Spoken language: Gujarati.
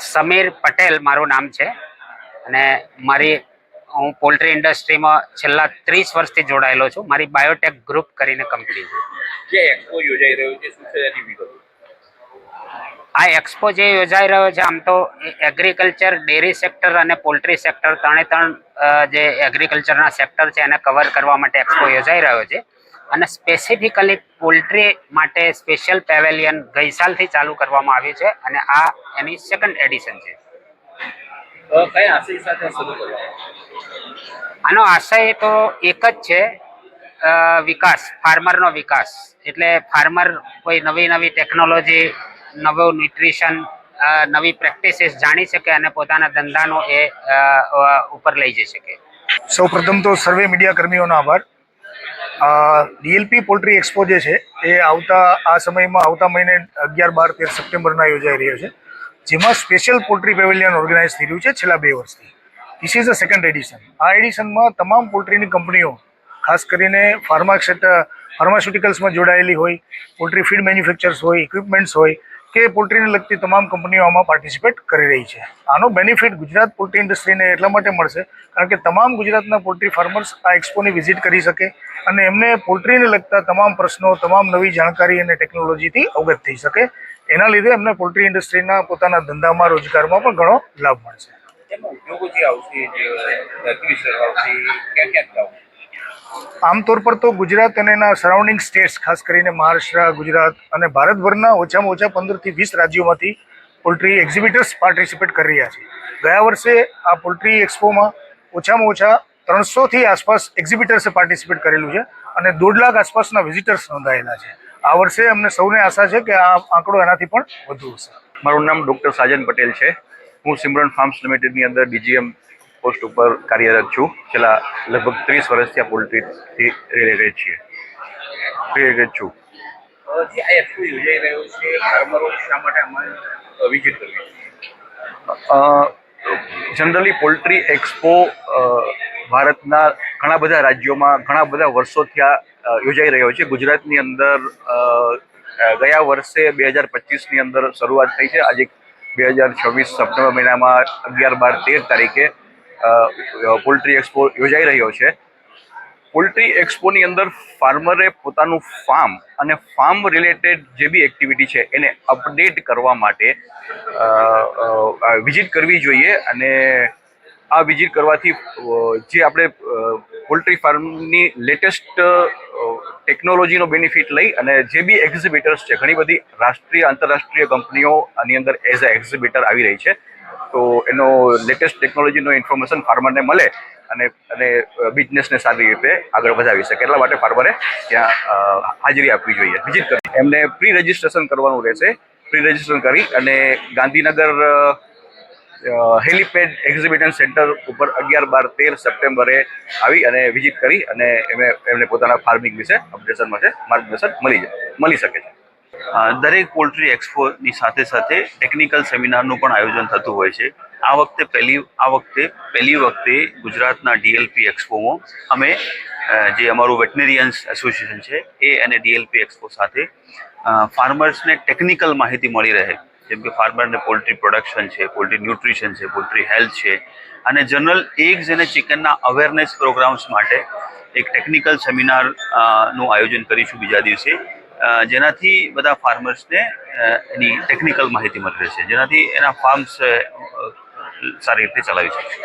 સમીર પટેલ મારું નામ છે અને હું પોલ્ટ્રી ઇન્ડસ્ટ્રીમાં છેલ્લા 30 વર્ષથી જોડાયેલો છું. મારી બાયોટેક ગ્રુપ કરીને કંપની છે. જે એક્સપો યોજાઈ રહ્યો છે શું છે એની વિગતો? આ એક્સપો જે યોજાઈ રહ્યો છે, આમ તો એગ્રીકલ્ચર, ડેરી સેક્ટર અને પોલ્ટ્રી સેક્ટર ત્રણ જે એગ્રીકલ્ચરના સેક્ટર છે એને કવર કરવા માટે એક્સપો યોજાઈ રહ્યો છે. અને સ્પેસિફિકલી પોલ્ટ્રી માટે સ્પેશિયલ પેવેલિયન ગઈ સાલથી ચાલુ કરવામાં આવ્યું છે અને આ એની સેકન્ડ એડિશન છે. કયા આશય સાથે શરૂ કરવામાં? આનો આશય તો એક જ છે, વિકાસ, ફાર્મરનો વિકાસ. એટલે ફાર્મર કોઈ નવી ટેકનોલોજી, નવું ન્યુટ્રિશન, નવી પ્રેક્ટિસીસ જાણી શકે અને પોતાના ધંધાનો એ ઉપર લઈ જઈ શકે. સૌપ્રથમ તો સર્વે મીડિયા કર્મીઓનો આભાર. ડીએલપી પોલ્ટ્રી એક્સપો જે છે એ આવતા મહિને 11, 12, 13 સપ્ટેમ્બરના યોજાઈ રહ્યો છે, જેમાં સ્પેશિયલ પોલ્ટ્રી પેવેલિયન ઓર્ગેનાઇઝ થઈ રહ્યું છે છેલ્લા 2 વર્ષથી. This is a second addition. આ એડિશનમાં તમામ પોલ્ટ્રીની કંપનીઓ, ખાસ કરીને ફાર્માસ્યુટિકલ્સમાં જોડાયેલી હોય, પોલ્ટ્રી ફીડ મેન્યુફેક્ચર્સ હોય, ઇક્વિપમેન્ટ્સ હોય કે પોલ્ટ્રીને લગતી તમામ કંપનીઓ આમાં પાર્ટિસિપેટ કરી રહી છે. આનો બેનિફિટ ગુજરાત પોલ્ટ્રી ઇન્ડસ્ટ્રીને એટલા માટે મળશે કારણ કે તમામ ગુજરાતના પોલ્ટ્રી ફાર્મર્સ આ એક્સપોની વિઝિટ કરી શકે અને એમને પોલ્ટ્રીને લગતા તમામ પ્રશ્નો, તમામ નવી જાણકારી અને ટેકનોલોજીથી અવગત થઈ શકે. એના લીધે એમને પોલ્ટ્રી ઇન્ડસ્ટ્રીના પોતાના ધંધામાં, રોજગારમાં પણ ઘણો લાભ મળશે. ઉદ્યોગો જે આવશે, આમતોર પર તો ગુજરાત અને એના સરાઉન્ડિંગ સ્ટેટ્સ, ખાસ કરીને મહારાષ્ટ્ર, ગુજરાત અને ભારતભરના ઓછામાં ઓછા 15 થી 20 રાજ્યોમાંથી પોલ્ટ્રી એક્ઝિબિટર્સ પાર્ટિસિપેટ કરી રહ્યા છે. ગયા વર્ષે આ પોલ્ટ્રી એક્સપોમાં ઓછામાં ઓછા 300થી આસપાસ એક્ઝિબિટર્સે પાર્ટિસિપેટ કરેલું છે અને 1.5 લાખ આસપાસના વિઝિટર્સ નોંધાયેલા છે. આ વર્ષે અમને સૌને આશા છે કે આ આંકડો એનાથી પણ વધુ હશે. મારું નામ ડૉક્ટર સાજન પટેલ છે. હું સિમરન ફાર્મ્સ લિમિટેડની અંદર ડીજીએમ પોસ્ટ ઉપર કાર્યરત છું. છેલ્લા લગભગ 30 વર્ષથી આ પોલ્ટ્રીથી રિલેટેડ છું. જે આ એક્સપો યોજાઈ રહ્યો છે, ફાર્મરો શા માટે અમારે વિઝિટ કરવી? જનરલી પોલ્ટ્રી એક્સપો ભારતના ઘણા બધા રાજ્યોમાં ઘણા બધા વર્ષોથી આ યોજાઈ રહ્યો છે. ગુજરાતની અંદર ગયા વર્ષે 2025ની અંદર શરૂઆત થઈ છે. આજે 2026 સપ્ટેમ્બર મહિનામાં 11, 12, 13 તારીખે પોલ્ટ્રી એક્સપો યોજાઈ રહ્યો છે. પોલ્ટ્રી એક્સપોની અંદર ફાર્મરે પોતાનું ફાર્મ અને ફાર્મ રિલેટેડ જે બી એક્ટિવિટી છે એને અપડેટ કરવા માટે વિઝિટ કરવી જોઈએ. અને આ વિઝિટ કરવાથી જે આપણે પોલ્ટ્રી ફાર્મની લેટેસ્ટ ટેકનોલોજીનો બેનિફિટ લઈ અને જે બી એક્ઝિબિટર્સ છે, ઘણી બધી રાષ્ટ્રીય, આંતરરાષ્ટ્રીય કંપનીઓ આની અંદર એઝ અ એક્ઝિબિટર આવી રહી છે, તો એનો લેટેસ્ટ ટેકનોલોજીનો ઇન્ફોર્મેશન ફાર્મરને મળે અને બિઝનેસને સારી રીતે આગળ વધાવી શકે. એટલા માટે ફાર્મરે ત્યાં હાજરી આપવી જોઈએ, વિઝિટ કરી. એમને પ્રી રજિસ્ટ્રેશન કરવાનું રહેશે. પ્રી રજિસ્ટ્રેશન કરી અને ગાંધીનગર હેલીપેડ એક્ઝિબિશન સેન્ટર ઉપર 11, 12, 13 સપ્ટેમ્બરે આવી અને વિઝિટ કરી અને એમને પોતાના ફાર્મિંગ વિશે અપડેશન માટે માર્ગદર્શન મળી શકે છે. દરેક પોલ્ટ્રી એક્સપોની સાથે સાથે ટેકનિકલ સેમિનારનું પણ આયોજન થતું હોય છે. આ વખતે પહેલી વખતે ગુજરાતના ડીએલપી એક્સપોમાં અમે જે અમારું વેટનરિયન્સ એસોસિએશન છે એ અને ડીએલપી એક્સપો સાથે ફાર્મર્સને ટેકનિકલ માહિતી મળી રહે, જેમ કે ફાર્મરને પોલ્ટ્રી પ્રોડક્શન છે, પોલ્ટ્રી ન્યુટ્રિશન છે, પોલ્ટ્રી હેલ્થ છે અને જનરલ એગ્સ અને ચિકનના અવેરનેસ પ્રોગ્રામ્સ માટે એક ટેકનિકલ સેમિનારનું આયોજન કરીશું બીજા દિવસે, જેનાથી બધા ફાર્મર્સને એની ટેકનિકલ માહિતી મળી રહેશે, જેનાથી એના ફાર્મ્સ સારી રીતે ચલાવી શકશે.